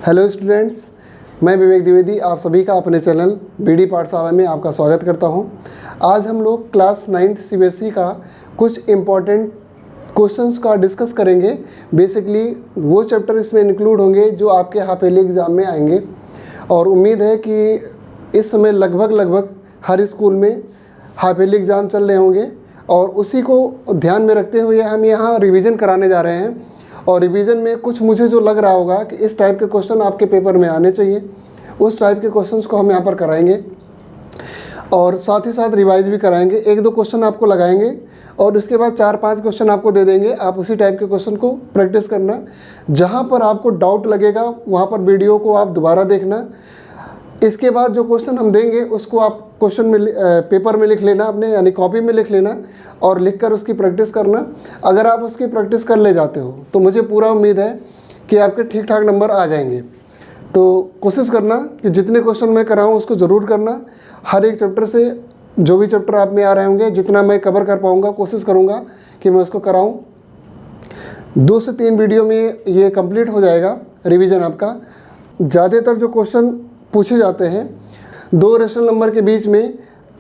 Hello students, मैं विवेक द्विवेदी आप सभी का अपने चैनल बीडी पाठशाला में आपका स्वागत करता हूं। आज हम लोग क्लास 9th सीबीएसई का कुछ इम्पॉर्टेंट क्वेश्चंस का डिस्कस करेंगे। बेसिकली वो चैप्टर इसमें इंक्लूड होंगे जो आपके हाफ ईयरली एग्ज़ाम में आएंगे और उम्मीद है कि इस समय लगभग हर स्कूल में हाफ ईयरली एग्ज़ाम चल रहे होंगे और उसी को ध्यान में रखते हुए हम यहाँ रिवीजन कराने जा रहे हैं। और रिवीजन में कुछ मुझे जो लग रहा होगा कि इस टाइप के क्वेश्चन आपके पेपर में आने चाहिए, उस टाइप के क्वेश्चंस को हम यहाँ पर कराएंगे और साथ ही साथ रिवाइज भी कराएंगे। एक दो क्वेश्चन आपको लगाएंगे और इसके बाद 4-5 क्वेश्चन आपको दे देंगे। आप उसी टाइप के क्वेश्चन को प्रैक्टिस करना। जहाँ पर आपको डाउट लगेगा वहाँ पर वीडियो को आप दोबारा देखना। इसके बाद जो क्वेश्चन हम देंगे उसको आप क्वेश्चन में पेपर में लिख लेना, अपने यानी कॉपी में लिख लेना और लिखकर उसकी प्रैक्टिस करना। अगर आप उसकी प्रैक्टिस कर ले जाते हो तो मुझे पूरा उम्मीद है कि आपके ठीक ठाक नंबर आ जाएंगे। तो कोशिश करना कि जितने क्वेश्चन मैं कराऊँ उसको ज़रूर करना। हर एक चैप्टर से जो भी चैप्टर आप में आ रहे होंगे, जितना मैं कवर कर पाऊँगा कोशिश करूँगा कि मैं उसको कराऊँ। 2 से 3 वीडियो में ये कंप्लीट हो जाएगा रिवीजन आपका। ज़्यादातर जो क्वेश्चन पूछे जाते हैं 2 रेशनल नंबर के बीच में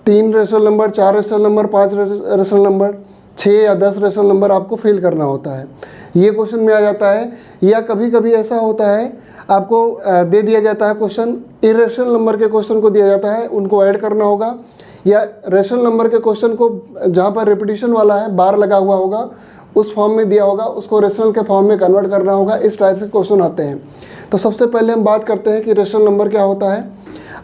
3 rational number, 4 rational number, 5 rational number, 6 या 10 रेशनल नंबर आपको फिल करना होता है। ये क्वेश्चन में आ जाता है। या कभी कभी ऐसा होता है आपको दे दिया जाता है क्वेश्चन, इरेशनल नंबर के क्वेश्चन को दिया जाता है, उनको ऐड करना होगा। या रेशनल नंबर के क्वेश्चन को जहाँ पर रिपीटिशन वाला है, बार लगा हुआ होगा, उस फॉर्म में दिया होगा, उसको रेशनल के फॉर्म में कन्वर्ट करना होगा। इस टाइप से क्वेश्चन आते हैं। तो सबसे पहले हम बात करते हैं कि रेशनल नंबर क्या होता है।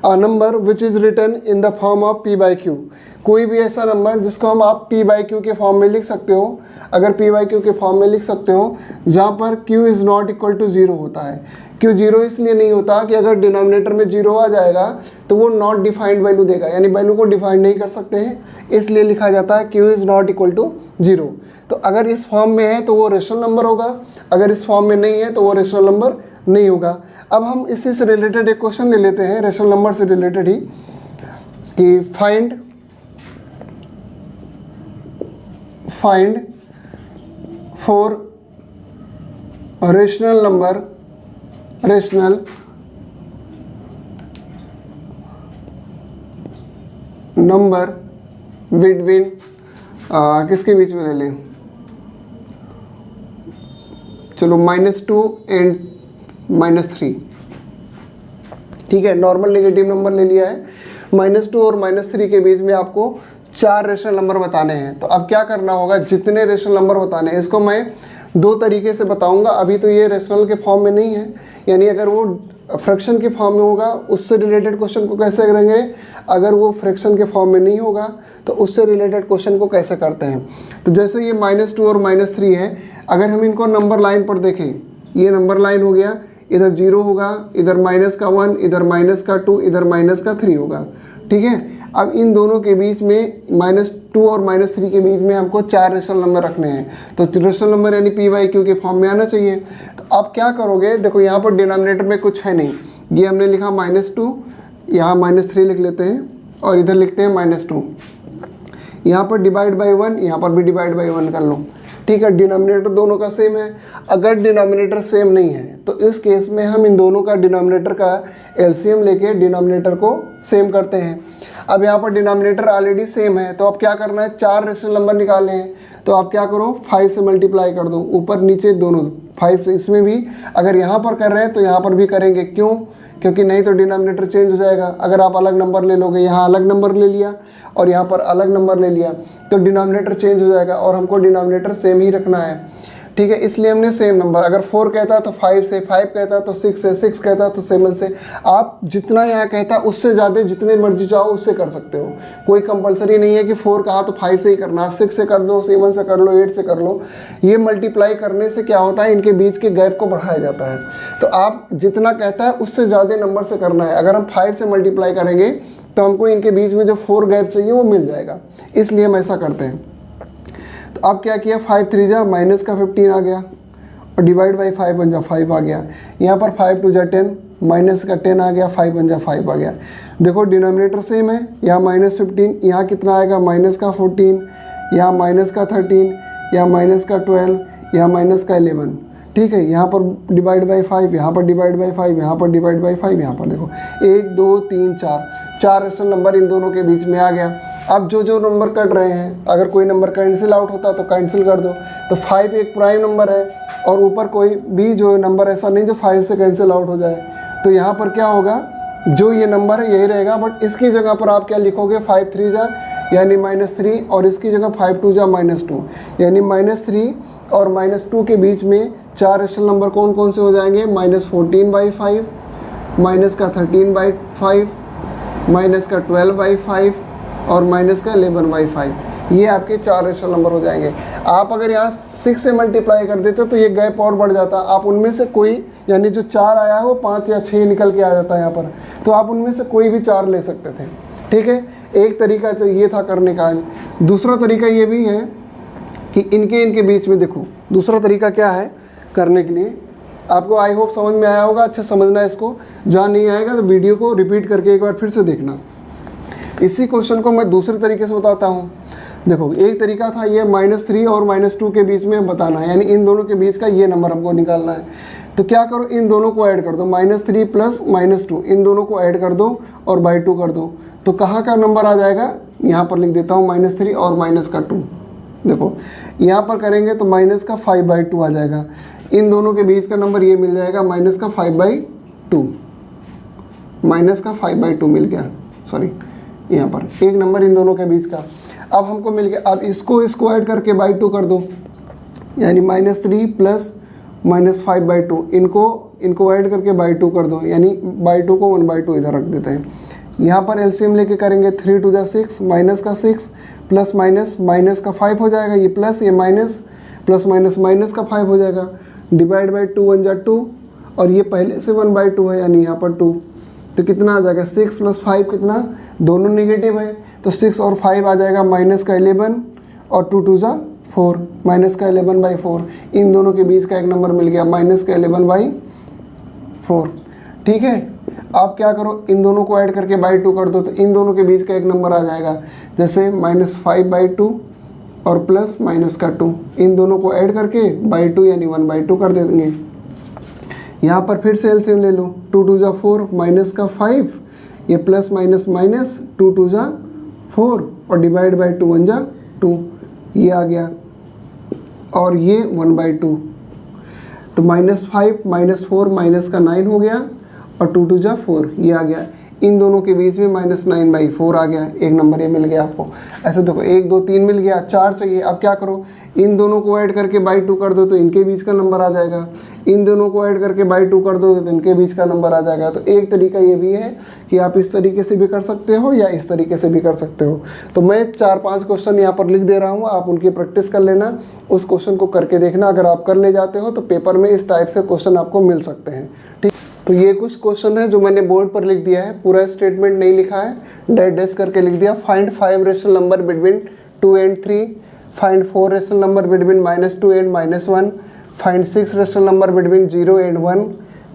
A number which is written in the form of p/q। कोई भी ऐसा नंबर जिसको हम आप p/q के फॉर्म में लिख सकते हो। अगर p/q के फॉर्म में लिख सकते हो जहाँ पर q is not equal to 0 होता है। q 0 इसलिए नहीं होता कि अगर डिनोमिनेटर में 0 आ जाएगा तो वो नॉट डिफाइंड वैल्यू देगा, यानी वैल्यू को डिफाइन नहीं कर सकते हैं, इसलिए लिखा जाता है q is not equal to 0। तो अगर इस फॉर्म में है तो वो रेशनल नंबर होगा, अगर इस फॉर्म में नहीं है तो वो रेशनल नंबर नहीं होगा। अब हम इसी से रिलेटेड एक क्वेश्चन ले लेते हैं, रेशनल नंबर से रिलेटेड ही, कि find for rational number between किसके बीच में ले लें, चलो -2 एंड -3। ठीक है, नॉर्मल नेगेटिव नंबर ले लिया है। -2 और -3 के बीच में आपको 4 रेशनल नंबर बताने हैं। तो अब क्या करना होगा, जितने रेशनल नंबर बताने हैं इसको मैं 2 तरीके से बताऊंगा। अभी तो ये रेशनल के फॉर्म में नहीं है, यानी अगर वो फ्रैक्शन के फॉर्म में होगा उससे रिलेटेड क्वेश्चन को कैसे करेंगे, अगर वो फ्रैक्शन के फॉर्म में नहीं होगा तो उससे रिलेटेड क्वेश्चन को कैसे करते हैं। तो जैसे ये -2 और -3 है, अगर हम इनको नंबर लाइन पर देखें, ये नंबर लाइन हो गया, इधर 0 होगा, इधर -1, इधर -2, इधर -3 होगा। ठीक है, अब इन दोनों के बीच में -2 और -3 के बीच में हमको 4 रेशनल नंबर रखने हैं। तो रेशनल नंबर यानी p/q के फॉर्म में आना चाहिए। तो आप क्या करोगे, देखो यहाँ पर डिनोमिनेटर में कुछ है नहीं, ये हमने लिखा -2, यहाँ -3 लिख लेते हैं और इधर लिखते हैं -2। यहाँ पर डिवाइड बाई 1, यहाँ पर भी डिवाइड बाई 1 कर लो। ठीक है, डिनोमिनेटर दोनों का सेम है। अगर डिनोमिनेटर सेम नहीं है तो इस केस में हम इन दोनों का डिनोमिनेटर का एलसीएम लेके डिनोमिनेटर को सेम करते हैं। अब यहाँ पर डिनोमिनेटर ऑलरेडी सेम है, तो अब क्या करना है, 4 रेशनल नंबर निकालने हैं। तो आप क्या करो, 5 से मल्टीप्लाई कर दो, ऊपर नीचे दोनों 5 से। इसमें भी अगर यहाँ पर कर रहे हैं तो यहाँ पर भी करेंगे, क्यों, क्योंकि नहीं तो डिनोमिनेटर चेंज हो जाएगा। अगर आप अलग नंबर ले लोगे, यहाँ अलग नंबर ले लिया और यहाँ पर अलग नंबर ले लिया तो डिनोमिनेटर चेंज हो जाएगा और हमको डिनोमिनेटर सेम ही रखना है। ठीक है, इसलिए हमने सेम नंबर, अगर 4 कहता है तो 5 से, 5 कहता है तो 6 से, 6 कहता है तो 7 से। आप जितना यहाँ कहता है उससे ज़्यादा जितने मर्जी चाहो उससे कर सकते हो। कोई कंपलसरी नहीं है कि 4 कहा तो 5 से ही करना, आप 6 से कर दो, 7 से कर लो, 8 से कर लो। ये मल्टीप्लाई करने से क्या होता है, इनके बीच के गैप को बढ़ाया जाता है। तो आप जितना कहता है उससे ज़्यादा नंबर से करना है। अगर हम 5 से मल्टीप्लाई करेंगे तो हमको इनके बीच में जो 4 गैप चाहिए वो मिल जाएगा, इसलिए हम ऐसा करते हैं। तो अब क्या किया, 5 3 जा -15 आ गया और डिवाइड बाई 5 बन जा 5 आ गया। यहाँ पर 5 2 जा 10, -10 आ गया, 5 बन जा 5 आ गया। देखो डिनोमिनेटर सेम है, यहाँ -15, यहाँ कितना आएगा -14, यहाँ -13, यहाँ -12, यहाँ -11। ठीक है। यहाँ पर डिवाइड बाई 5, यहाँ पर डिवाइड बाई 5, यहाँ पर डिवाइड बाई 5, यहाँ पर देखो 1 2 3 4 रेशनल नंबर इन दोनों के बीच में आ गया। अब जो जो नंबर कट रहे हैं, अगर कोई नंबर कैंसिल आउट होता तो कैंसिल कर दो। तो 5 एक प्राइम नंबर है और ऊपर कोई भी जो नंबर ऐसा नहीं जो 5 से कैंसिल आउट हो जाए। तो यहाँ पर क्या होगा, जो ये नंबर है यही रहेगा, बट इसकी जगह पर आप क्या लिखोगे, 5 3 जा यानी -3, और इसकी जगह 5 2 जा -2 यानी -3 और -2 के बीच में 4 रेशनल नंबर कौन कौन से हो जाएंगे, -14/5, -13/5, -12/5 और -11/5। ये आपके 4 रेशनल नंबर हो जाएंगे। आप अगर यहाँ 6 से मल्टीप्लाई कर देते तो ये गैप और बढ़ जाता। आप उनमें से कोई, यानी जो 4 आया है वो 5 या 6 निकल के आ जाता है यहाँ पर, तो आप उनमें से कोई भी 4 ले सकते थे। ठीक है, एक तरीका तो ये था करने का। दूसरा तरीका ये भी है कि इनके बीच में देखो, दूसरा तरीका क्या है करने के लिए, आपको आई होप समझ में आया होगा। अच्छा समझना है इसको, जहाँ नहीं आएगा तो वीडियो को रिपीट करके एक बार फिर से देखना। इसी क्वेश्चन को मैं दूसरे तरीके से बताता हूँ। देखो, एक तरीका था ये -3 और -2 के बीच में बताना है, यानी इन दोनों के बीच का ये नंबर हमको निकालना है। तो क्या करो, इन दोनों को ऐड कर दो, -3 प्लस -2, इन दोनों को ऐड कर दो और बाई 2 कर दो। तो कहाँ का नंबर आ जाएगा, यहाँ पर लिख देता हूँ -3 और -2। देखो यहाँ पर करेंगे तो -5/2 आ जाएगा। इन दोनों के बीच का नंबर ये मिल जाएगा -5/2, -5/2 मिल गया। सॉरी, यहाँ पर एक नंबर इन दोनों के बीच का अब हमको मिल गया। अब इसको ऐड करके बाई 2 कर दो, यानी -3 प्लस -5/2, इनको ऐड करके बाई 2 कर दो, यानी बाई 2 को 1/2 इधर रख देते हैं। यहाँ पर एलसीएम लेके करेंगे 3 2 जा 6, माइनस का 6 प्लस माइनस का 5 हो जाएगा, ये प्लस ये माइनस, प्लस माइनस का 5 हो जाएगा, डिवाइड बाई 2 1 जा 2, और ये पहले से 1/2 है, यानी यहाँ पर 2। तो कितना आ जाएगा, 6 + 5 कितना, दोनों नेगेटिव है तो 6 और 5 आ जाएगा -11 और 2 2 जा 4, -11/4। इन दोनों के बीच का एक नंबर मिल गया -11/4। ठीक है, आप क्या करो, इन दोनों को ऐड करके बाई 2 कर दो, तो इन दोनों के बीच का एक नंबर आ जाएगा, जैसे -5/2 और प्लस -2, इन दोनों को ऐड करके बाई 2 यानी 1/2 कर देंगे। यहाँ पर फिर से एलसीएम ले लो, 2 2 जा 4, माइनस का 5, ये प्लस माइनस 2 2 जा 4 और डिवाइड बाई 2 1 जा 2, ये आ गया, और ये 1/2। तो -5 -4 माइनस का 9 हो गया और 2 2 जा 4, ये आ गया। इन दोनों के बीच में -9/4 आ गया, एक नंबर ये मिल गया आपको। ऐसे देखो 1 2 3 मिल गया, 4 चाहिए। अब क्या करो, इन दोनों को ऐड करके बाई 2 कर दो तो इनके बीच का नंबर आ जाएगा, इन दोनों को ऐड करके बाई 2 कर दो तो इनके बीच का नंबर आ जाएगा। तो एक तरीका ये भी है कि आप इस तरीके से भी कर सकते हो या इस तरीके से भी कर सकते हो। तो मैं 4-5 क्वेश्चन यहाँ पर लिख दे रहा हूँ, आप उनकी प्रैक्टिस कर लेना, उस क्वेश्चन को करके देखना। अगर आप कर ले जाते हो तो पेपर में इस टाइप से क्वेश्चन आपको मिल सकते हैं। ठीक, तो ये कुछ क्वेश्चन है जो मैंने बोर्ड पर लिख दिया है, पूरा स्टेटमेंट नहीं लिखा है, डैश करके लिख दिया। Find 5 rational number between 2 and 3, find 4 rational number between -2 and -1, find 6 rational number between 0 and 1,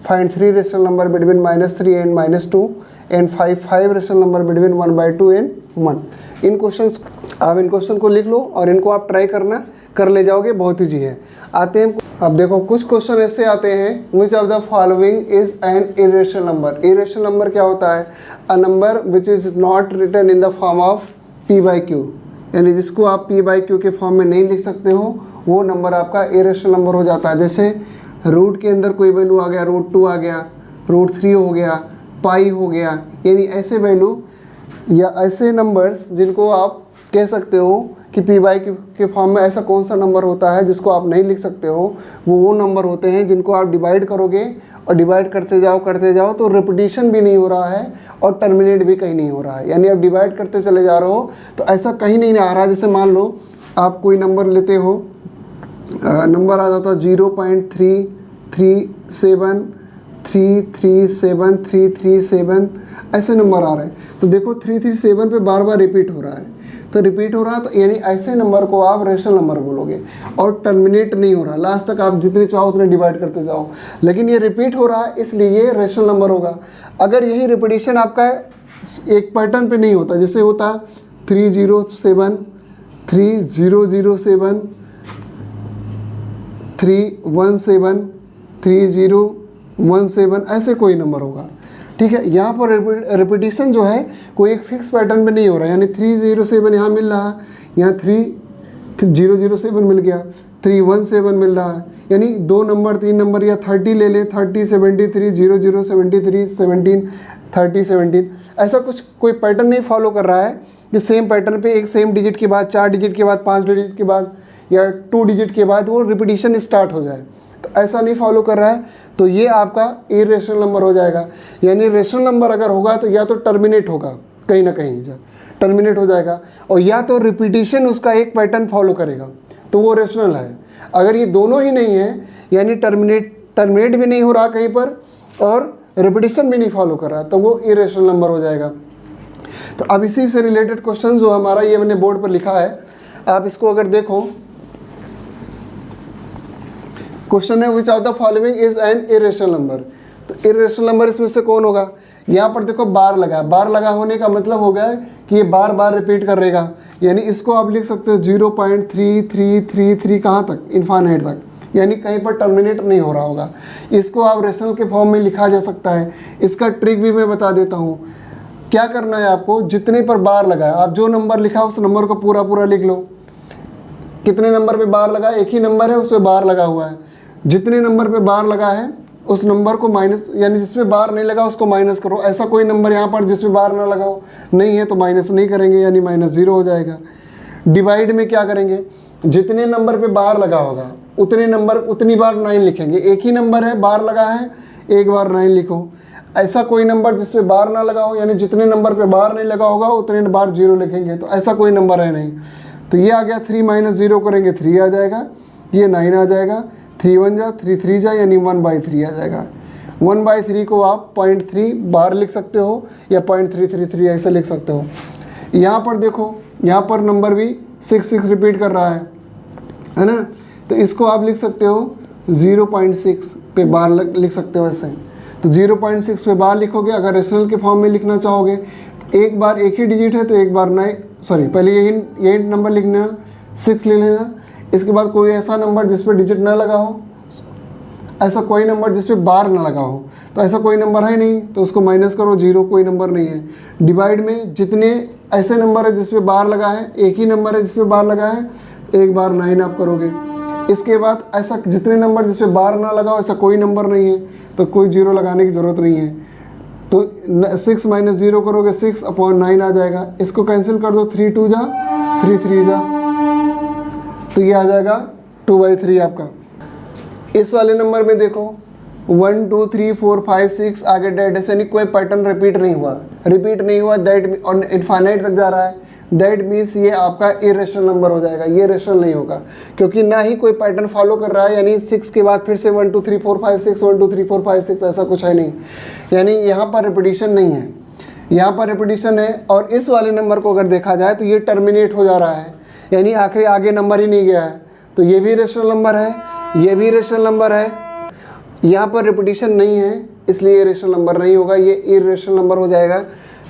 find 3 rational number between -3 and -2 and 5 rational number between 1/2 and 1। In questions, आप इन क्वेश्चन को लिख लो और इनको आप ट्राई करना, कर ले जाओगे, बहुत ईजी है। आते हैं, अब देखो कुछ क्वेश्चन ऐसे आते हैं, which of the following is an irrational number. Irrational number क्या होता है, a number which is not written in the form of p/q, यानी जिसको आप p/q के फॉर्म में नहीं लिख सकते हो, वो नंबर आपका इरेशनल नंबर हो जाता है। जैसे रूट के अंदर कोई वैल्यू आ गया, √2 आ गया, √3 हो गया, पाई हो गया, यानी ऐसे वैल्यू या ऐसे नंबर्स जिनको आप कह सकते हो कि p/q के फॉर्म में ऐसा कौन सा नंबर होता है जिसको आप नहीं लिख सकते हो, वो नंबर होते हैं जिनको आप डिवाइड करोगे और डिवाइड करते जाओ तो रिपीटिशन भी नहीं हो रहा है और टर्मिनेट भी कहीं नहीं हो रहा है। यानी आप डिवाइड करते चले जा रहे हो तो ऐसा कहीं नहीं आ रहा है। जैसे मान लो आप कोई नंबर लेते हो, नंबर आ जाता 0.337337337, ऐसे नंबर आ रहे हैं। तो देखो 337 पे बार बार रिपीट हो रहा है, तो रिपीट हो रहा है, तो यानी ऐसे नंबर को आप रेशनल नंबर बोलोगे और टर्मिनेट नहीं हो रहा, लास्ट तक आप जितने चाहो उतने डिवाइड करते जाओ, लेकिन ये रिपीट हो रहा है इसलिए ये रेशनल नंबर होगा। अगर यही रिपीटिशन आपका एक पैटर्न पे नहीं होता, जैसे होता 307 3007 317 3017 ऐसे कोई नंबर होगा। ठीक है, यहाँ पर रिपीटिशन जो है कोई एक फिक्स पैटर्न में नहीं हो रहा है, यानी 307 यहाँ मिल रहा है, यहाँ 3007 मिल गया, 317 मिल रहा है, यानी 2 नंबर 3 नंबर या 30 ले लें, 30 73 00 73 17 30 17, ऐसा कुछ कोई पैटर्न नहीं फॉलो कर रहा है कि सेम पैटर्न पे एक सेम डिजिट के बाद 4 डिजिट के बाद 5 डिजिट के बाद या 2 डिजिट के बाद वो रिपीटिशन स्टार्ट हो जाए, तो ऐसा नहीं फॉलो कर रहा है, तो ये आपका इरेशनल नंबर हो जाएगा। यानी रेशनल नंबर अगर होगा तो या तो टर्मिनेट होगा कहीं ना कहीं टर्मिनेट हो जाएगा, और या तो रिपीटिशन उसका एक पैटर्न फॉलो करेगा, तो वो रेशनल है। अगर ये दोनों ही नहीं है, यानी टर्मिनेट भी नहीं हो रहा कहीं पर और रिपीटिशन भी नहीं फॉलो कर रहा, तो वो इरेशनल नंबर हो जाएगा। तो अब इसी से रिलेटेड क्वेश्चन जो हमारा ये मैंने बोर्ड पर लिखा है, आप इसको अगर देखो, क्वेश्चन है विच of the following is an irrational number. तो इरेशनल नंबर इसमें से कौन होगा? यहाँ पर देखो बार लगा, बार लगा होने का मतलब हो गया है कि ये बार बार रिपीट करेगा, यानी इसको आप लिख सकते हो 0.3333 कहाँ तक, इन्फाइनाइट तक, यानी कहीं पर टर्मिनेट नहीं हो रहा होगा। इसको आप रेशनल के फॉर्म में लिखा जा सकता है। इसका ट्रिक भी मैं बता देता हूँ। क्या करना है आपको, जितने पर बार लगा है, आप जो नंबर लिखा उस नंबर को पूरा पूरा लिख लो। कितने नंबर पे बार लगा, एक ही नंबर है उस पर बार लगा हुआ है, जितने नंबर पे बार लगा है उस नंबर को माइनस, यानी जिसमें बार नहीं लगा उसको माइनस करो। ऐसा कोई नंबर यहाँ पर जिसमें बार ना लगाओ नहीं है तो माइनस नहीं करेंगे, यानी -0 हो जाएगा। डिवाइड में क्या करेंगे, जितने नंबर पे बार लगा होगा उतनी बार 9 लिखेंगे। एक ही नंबर है बार लगा है, एक बार 9 लिखो। ऐसा कोई नंबर जिसमें बार ना लगा हो, यानी जितने नंबर पे बार नहीं लगा होगा उतने बार 0 लिखेंगे, तो ऐसा कोई नंबर है नहीं। तो ये आ गया 3 - 0 करेंगे 3 आ जाएगा, ये 9 आ जाएगा, 3 1 जा 3 3 जा, यानी 1/3 आ जाएगा। 1/3 को आप 0.3 बार लिख सकते हो या 0.333 ऐसे लिख सकते हो। यहाँ पर देखो, यहाँ पर नंबर भी 6 रिपीट कर रहा है ना, तो इसको आप लिख सकते हो 0.6 पे बार लिख सकते हो ऐसे। तो 0.6 पे बार लिखोगे। अगर रेशनल के फॉर्म में लिखना चाहोगे तो एक बार एक ही डिजिट है तो एक बार पहले यही नंबर लिख लेना, 6 ले लेना। इसके बाद कोई ऐसा नंबर जिस पर डिजिट ना लगा हो, ऐसा कोई नंबर जिस पे बार ना लगा हो, तो ऐसा कोई नंबर है नहीं, तो उसको माइनस करो, 0 कोई नंबर नहीं है। डिवाइड में जितने ऐसे नंबर है जिस पे बार लगा है, एक ही नंबर है जिस पे बार लगा है, एक बार 9 आप करोगे। इसके बाद ऐसा जितने नंबर जिस पे बार ना लगा हो ऐसा कोई नंबर नहीं है, तो कोई 0 लगाने की ज़रूरत नहीं है। तो 6 - 0 करोगे 6/9 आ जाएगा। इसको कैंसिल कर दो, 3 2 जा 3 3 जा, तो ये आ जाएगा 2/3 आपका। इस वाले नंबर में देखो 1 2 3 4 5 6 आगे डेड है, यानी कोई पैटर्न रिपीट नहीं हुआ दैट और इनफाइनाइट तक जा रहा है, दैट मीन्स ये आपका इरेशनल नंबर हो जाएगा। ये रेशनल नहीं होगा क्योंकि ना ही कोई पैटर्न फॉलो कर रहा है, यानी 6 के बाद फिर से 1 2 3 4 5 6 1 2 3 4 5 6 ऐसा कुछ है नहीं, यानी यहाँ पर रिपीटिशन नहीं है, यहाँ पर रिपीटिशन है। और इस वाले नंबर को अगर देखा जाए तो ये टर्मिनेट हो जा रहा है, यानी आखिरी आगे नंबर ही नहीं गया है, तो ये भी रेशनल नंबर है, ये भी रेशनल नंबर है। यहाँ पर रिपीटिशन नहीं है इसलिए ये रेशनल नंबर नहीं होगा, ये इरेशनल नंबर हो जाएगा।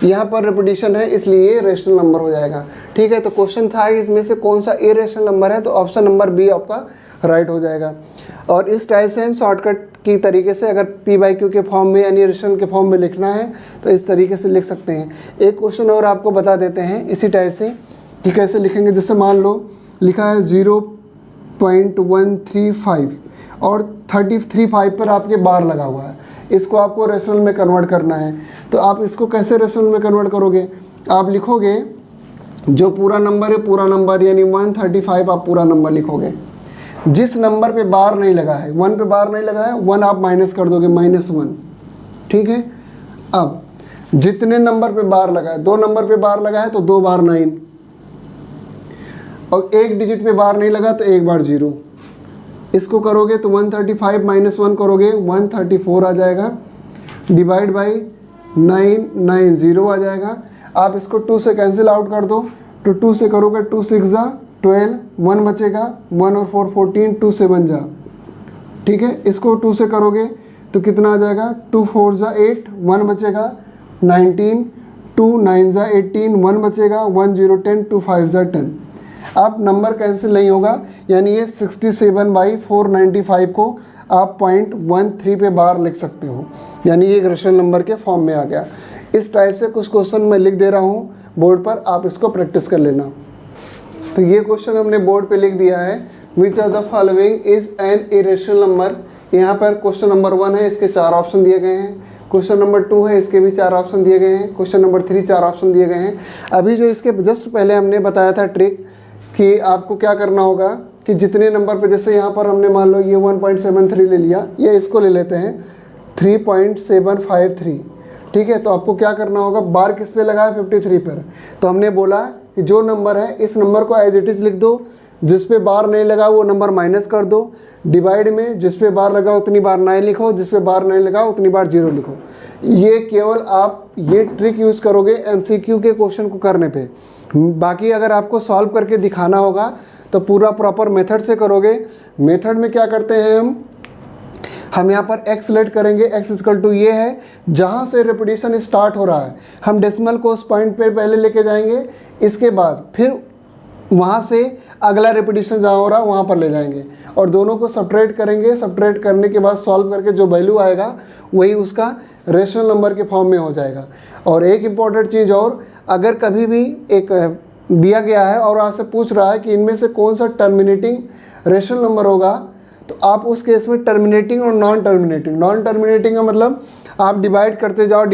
यहाँ पर रिपीटिशन है इसलिए ये रेशनल नंबर हो जाएगा। ठीक है, तो क्वेश्चन था इसमें से कौन सा इरेशनल नंबर है, तो ऑप्शन नंबर बी आपका राइट हो जाएगा। और इस टाइप से हम शॉर्टकट की तरीके से अगर P/Q के फॉर्म में यानी रेशनल के फॉर्म में लिखना है तो इस तरीके से लिख सकते हैं। एक क्वेश्चन और आपको बता देते हैं इसी टाइप से कि कैसे लिखेंगे। जैसे मान लो लिखा है 0.135 और 33.5 पर आपके बार लगा हुआ है, इसको आपको रेशनल में कन्वर्ट करना है। तो आप इसको कैसे रेशनल में कन्वर्ट करोगे, आप लिखोगे जो पूरा नंबर है पूरा नंबर, यानी 135 आप पूरा नंबर लिखोगे। जिस नंबर पे बार नहीं लगा है, 1 पे बार नहीं लगा है, 1 आप माइनस कर दोगे, -1। ठीक है, अब जितने नंबर पे बार लगा है, 2 नंबर पे बार लगा है तो 2 बार 9, और एक डिजिट पे बार नहीं लगा तो 1 बार 0। इसको करोगे तो 135 - 1 करोगे 134 आ जाएगा, डिवाइड बाई 9 9 0 आ जाएगा। आप इसको 2 से कैंसिल आउट कर दो, तो 2 से करोगे 2 6 जा 12, 1 बचेगा, 1 और 4 14, 2 7 जा। ठीक है, इसको 2 से करोगे तो कितना आ जाएगा, 2 4 जा 8, 1 बचेगा 19, 2 9 जा 18, 1 बचेगा, 1 0 10, 2 5 जा 10। आप नंबर कैंसिल नहीं होगा, यानी ये 67/495 को आप 0.13 पे बार लिख सकते हो, यानी ये एक रेशनल नंबर के फॉर्म में आ गया। इस टाइप से कुछ क्वेश्चन मैं लिख दे रहा हूँ बोर्ड पर, आप इसको प्रैक्टिस कर लेना। तो ये क्वेश्चन हमने बोर्ड पे लिख दिया है, विच of the following is an irrational number. यहाँ पर क्वेश्चन नंबर 1 है, इसके 4 ऑप्शन दिए गए हैं। क्वेश्चन नंबर 2 है, इसके भी 4 ऑप्शन दिए गए हैं। क्वेश्चन नंबर 3 4 ऑप्शन दिए गए हैं। अभी जो इसके जस्ट पहले हमने बताया था ट्रिक कि आपको क्या करना होगा कि जितने नंबर पे, जैसे यहाँ पर हमने मान लो ये 1.73 ले लिया, या इसको ले लेते हैं 3.753, ठीक है। तो आपको क्या करना होगा, बार किस पे लगा है, 53 पर। तो हमने बोला कि जो नंबर है इस नंबर को एज इट इज़ लिख दो, जिस पे बार नहीं लगा वो नंबर माइनस कर दो, डिवाइड में जिस पे बार लगा उतनी बार 9 लिखो, जिस पे बार नहीं लगा उतनी बार 0 लिखो। ये केवल आप ये ट्रिक यूज़ करोगे MCQ के क्वेश्चन को करने पे। बाकी अगर आपको सॉल्व करके दिखाना होगा तो पूरा प्रॉपर मेथड से करोगे। मेथड में क्या करते हैं हम यहाँ पर x लेट करेंगे, x इक्वल टू ये है जहाँ से रेपिटेशन स्टार्ट हो रहा है, हम डेसिमल को उस पॉइंट पे पहले लेके जाएंगे, इसके बाद फिर वहाँ से अगला रेपिटेशन जहाँ हो रहा है वहाँ पर ले जाएंगे और दोनों को सब्ट्रैक्ट करेंगे। सब्ट्रैक्ट करने के बाद सॉल्व करके जो वैल्यू आएगा वही उसका रेशनल नंबर के फॉर्म में हो जाएगा। और एक इम्पॉर्टेंट चीज़ और, अगर कभी भी एक दिया गया है और आपसे पूछ रहा है कि इनमें से कौन सा टर्मिनेटिंग रेशनल नंबर होगा, तो आप उस केस में टर्मिनेटिंग और नॉन टर्मिनेटिंग का मतलब आप डिवाइड करते जाओ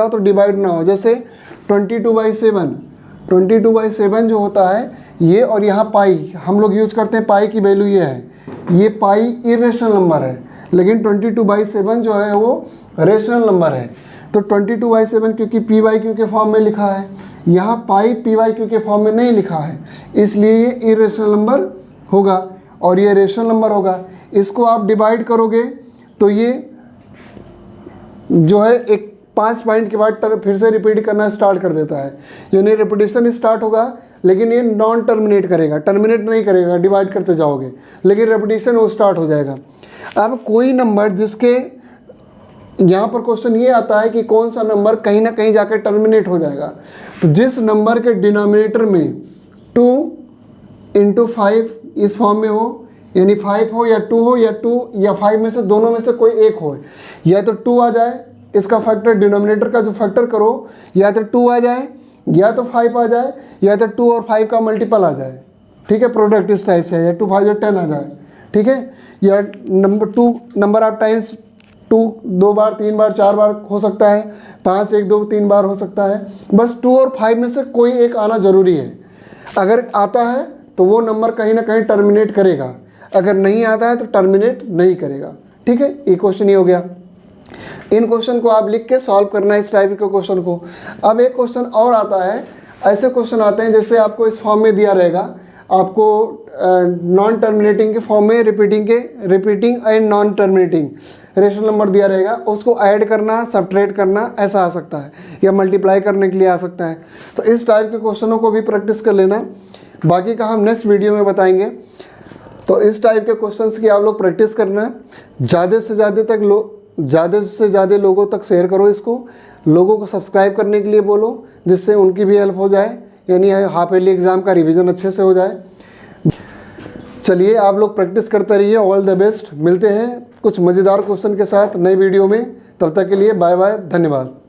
तो डिवाइड ना हो। जैसे 22/7 जो होता है ये, और यहाँ पाई हम लोग यूज़ करते हैं, पाई की वैल्यू ये है, ये पाई इरेशनल नंबर है, लेकिन 22/7 जो है वो रेशनल नंबर है। तो 22/7 क्योंकि PYQ के फॉर्म में लिखा है, यहाँ पाई PYQ के फॉर्म में नहीं लिखा है, इसलिए ये इरेशनल नंबर होगा और ये रेशनल नंबर होगा। इसको आप डिवाइड करोगे तो ये जो है एक 5 पॉइंट के बाद फिर से रिपीट करना स्टार्ट कर देता है, यानी रिपीटेशन स्टार्ट होगा लेकिन ये नॉन टर्मिनेट करेगा, टर्मिनेट नहीं करेगा, डिवाइड करते जाओगे लेकिन रिपीटेशन वो स्टार्ट हो जाएगा। अब कोई नंबर जिसके यहाँ पर क्वेश्चन ये आता है कि कौन सा नंबर कहीं ना कहीं जाकर टर्मिनेट हो जाएगा, तो जिस नंबर के डिनोमिनेटर में 2 × 5 इस फॉर्म में हो, यानी 5 हो या 2 हो या 2 या 5 में से दोनों में से कोई एक हो, या तो 2 आ जाए, इसका फैक्टर डिनोमिनेटर का जो फैक्टर करो, या तो 2 आ जाए या तो 5 आ जाए, या तो 2 और 5 का मल्टीपल आ जाए, ठीक है, प्रोडक्ट इस टाइप से, या 2 5 या 10 आ जाए, ठीक है। या नंबर ऑफ टाइम्स 2 2 बार 3 बार 4 बार हो सकता है, 5 1 2 3 बार हो सकता है, बस 2 और 5 में से कोई एक आना जरूरी है। अगर आता है तो वो नंबर कहीं ना कहीं टर्मिनेट करेगा, अगर नहीं आता है तो टर्मिनेट नहीं करेगा, ठीक है। ये क्वेश्चन ही हो गया। इन क्वेश्चन को आप लिख के सॉल्व करना है, इस टाइप के क्वेश्चन को। अब एक क्वेश्चन और आता है, ऐसे क्वेश्चन आते हैं जैसे आपको इस फॉर्म में दिया रहेगा, आपको नॉन टर्मिनेटिंग के फॉर्म में repeating and non terminating rational number दिया रहेगा, उसको ऐड करना, सब्ट्रैक्ट करना, ऐसा आ सकता है, या मल्टीप्लाई करने के लिए आ सकता है। तो इस टाइप के क्वेश्चनों को भी प्रैक्टिस कर लेना, बाकी का हम नेक्स्ट वीडियो में बताएंगे। तो इस टाइप के क्वेश्चंस की आप लोग प्रैक्टिस करना, ज़्यादा से ज़्यादा लोगों तक शेयर करो इसको, लोगों को सब्सक्राइब करने के लिए बोलो, जिससे उनकी भी हेल्प हो जाए, यानी हाफ ईयरली एग्ज़ाम का रिवीजन अच्छे से हो जाए। चलिए आप लोग प्रैक्टिस करते रहिए, ऑल द बेस्ट। मिलते हैं कुछ मज़ेदार क्वेश्चन के साथ नए वीडियो में, तब तक के लिए बाय बाय, धन्यवाद।